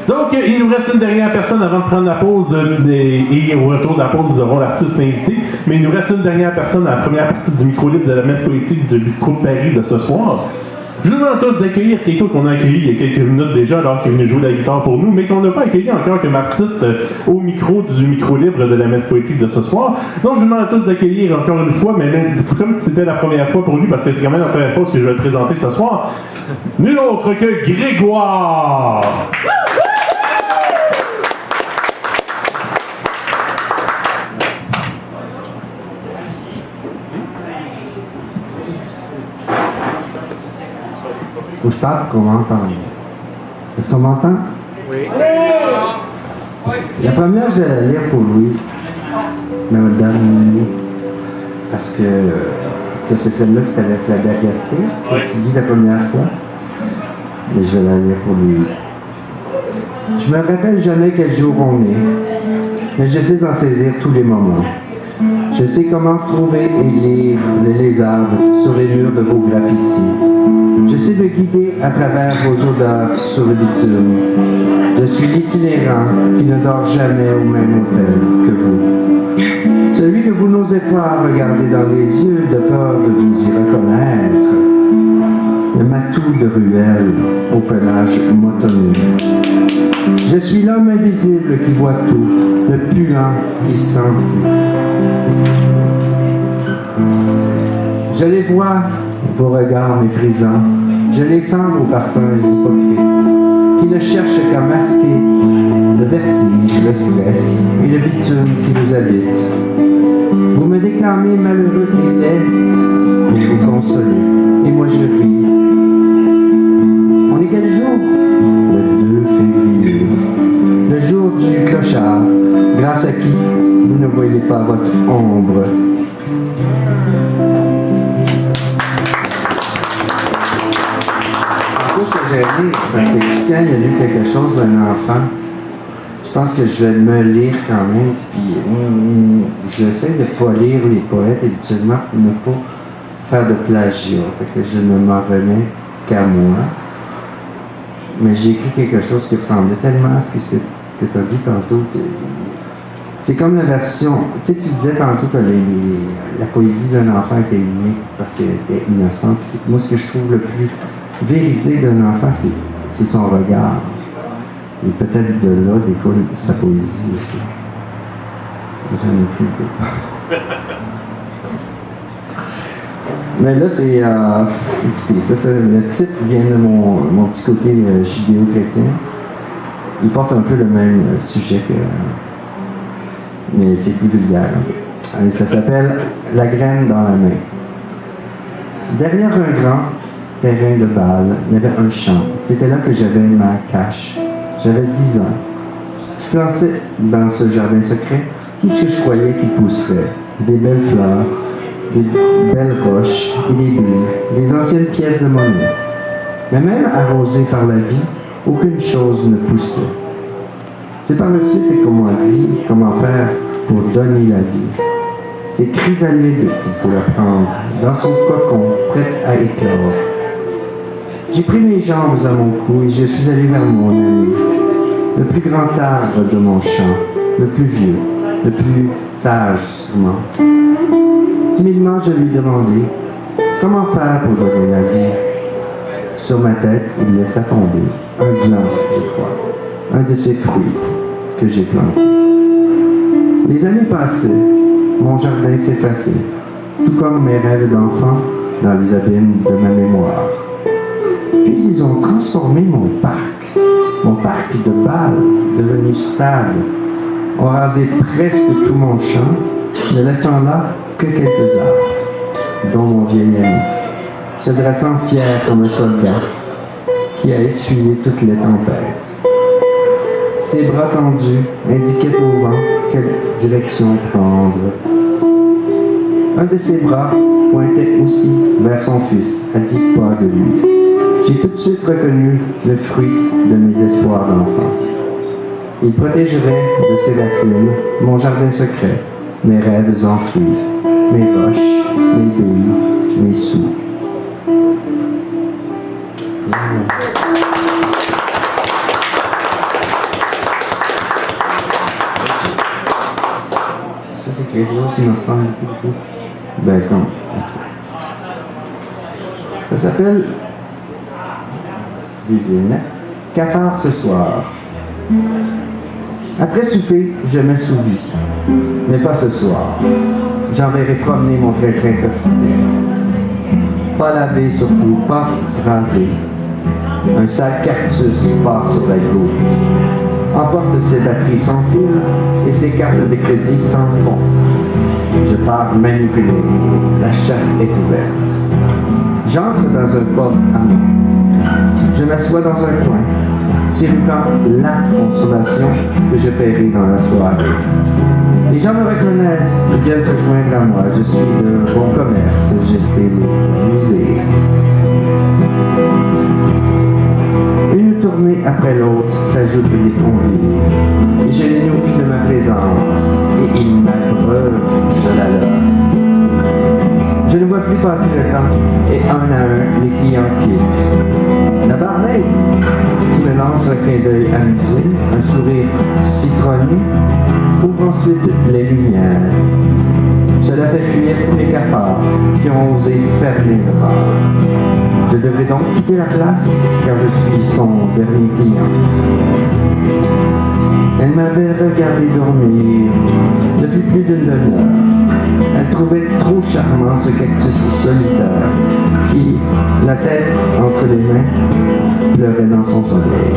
Donc, il nous reste une dernière personne avant de prendre la pause et au retour de la pause, nous aurons l'artiste invité. Mais il nous reste une dernière personne à la première partie du micro libre de la messe politique du Bistrot de Paris de ce soir. Je vous demande tous d'accueillir quelqu'un qu'on a accueilli il y a quelques minutes déjà alors qu'il est venu jouer de la guitare pour nous, mais qu'on n'a pas accueilli encore comme artiste au micro du micro libre de la messe politique de ce soir. Donc je vous demande à tous d'accueillir encore une fois, mais comme si c'était la première fois pour lui, parce que c'est quand même la première fois que je vais le présenter ce soir, nul autre que Grégoire! Faut que je parle, comment parler. Est-ce qu'on m'entend? Oui. La première, je vais la lire pour Louise. Madame, parce que c'est celle-là qui t'avait flabbergasté. Tu dis la première fois. Mais je vais la lire pour Louise. Je me rappelle jamais quel jour on est, mais je sais en saisir tous les moments. Je sais comment trouver et lire les lézards sur les murs de vos graffitis. Je sais me guider à travers vos odeurs sur le bitume. Je suis l'itinérant qui ne dort jamais au même hôtel que vous. Celui que vous n'osez pas regarder dans les yeux de peur de vous y reconnaître. Le matou de ruelle au pelage motonneux. Je suis l'homme invisible qui voit tout, le puant qui sent tout. Je les vois, vos regards méprisants, je les sens vos parfums hypocrites, qui ne cherchent qu'à masquer le vertige, le stress et le bitume qui vous habite. Vous me déclamez malheureux et laid pour vous consoler, et moi je ris. On est quel jour? Le 2 février, le jour du clochard, grâce à qui vous ne voyez pas votre ombre. Je suis gêné parce que Christian il a lu quelque chose d'un enfant. Je pense que je vais me lire quand même, puis j'essaie de ne pas lire les poètes habituellement pour ne pas faire de plagiat. Fait que je ne m'en remets qu'à moi. Mais j'ai écrit quelque chose qui ressemblait tellement à ce que tu as dit tantôt que c'est comme la version. Tu sais, tu disais tantôt que la poésie d'un enfant était unique parce qu'elle était innocente. Moi, ce que je trouve le plus véridique d'un enfant, c'est son regard. Et peut-être de là découle sa poésie aussi. J'en ai plus peu. Mais là, c'est. Écoutez, ça, le titre vient de mon petit côté judéo-chrétien. Il porte un peu le même sujet que. Mais c'est plus vulgaire. Allez, ça s'appelle La graine dans la main. Derrière un grand terrain de balle, il y avait un champ. C'était là que j'avais ma cache. J'avais 10 ans. Je plançais dans ce jardin secret tout ce que je croyais qu'il pousserait. Des belles fleurs, des belles roches et des blés, des anciennes pièces de monnaie. Mais même arrosé par la vie, aucune chose ne poussait. C'est par la suite qu'on m'a dit comment faire pour donner la vie. C'est chrysalide qu'il faut la prendre, dans son cocon, prête à éclore. J'ai pris mes jambes à mon cou et je suis allé vers mon ami, le plus grand arbre de mon champ, le plus vieux, le plus sage sûrement. Timidement, je lui demandai comment faire pour donner la vie. Sur ma tête, il laissa tomber un gland, je crois, un de ces fruits que j'ai plantés. Les années passaient, mon jardin s'effaçait, tout comme mes rêves d'enfant dans les abîmes de ma mémoire. Puis ils ont transformé mon parc de balles, devenu stable, ont rasé presque tout mon champ, ne laissant là que quelques arbres, dont mon vieil ami, se dressant fier comme un soldat qui a essuyé toutes les tempêtes. Ses bras tendus indiquaient au vent quelle direction prendre. Un de ses bras pointait aussi vers son fils, à 10 pas de lui. J'ai tout de suite reconnu le fruit de mes espoirs d'enfant. Il protégerait de ses racines mon jardin secret, mes rêves enfouis, mes roches, mes billes, mes sous. quelque chose qui me ressemble beaucoup. Ben, comme. Ça s'appelle. Cafard ce soir. Après souper, je m'assouvis. Mais pas ce soir. J'enverrai promener mon train-train quotidien. Pas lavé surtout, pas rasé. Un sale cactus part sur la go. Emporte ses batteries sans fil et ses cartes de crédit sans fond. Je pars manipuler. La chasse est ouverte. J'entre dans un port à moi. Je m'assois dans un coin, sirutant la consommation que je paierai dans la soirée. Les gens me reconnaissent, ils viennent se joindre à moi. Je suis de bon commerce, je sais les amuser. Une tournée après l'autre s'ajoutent les convives, et je les nourris de ma présence, et ils m'abreuvent de la leur. Je ne vois plus passer le temps, et un à un, les clients quittent. La barmaid, qui me lance un clin d'œil amusé, un sourire citronné, ouvre ensuite les lumières. Cela fait fuir tous les cafards qui ont osé fermer le bar. Je devrais donc quitter la place, car je suis son dernier client. Elle m'avait regardé dormir depuis plus d'une demi-heure. Elle trouvait trop charmant ce cactus solitaire qui, la tête entre les mains, pleurait dans son sommeil.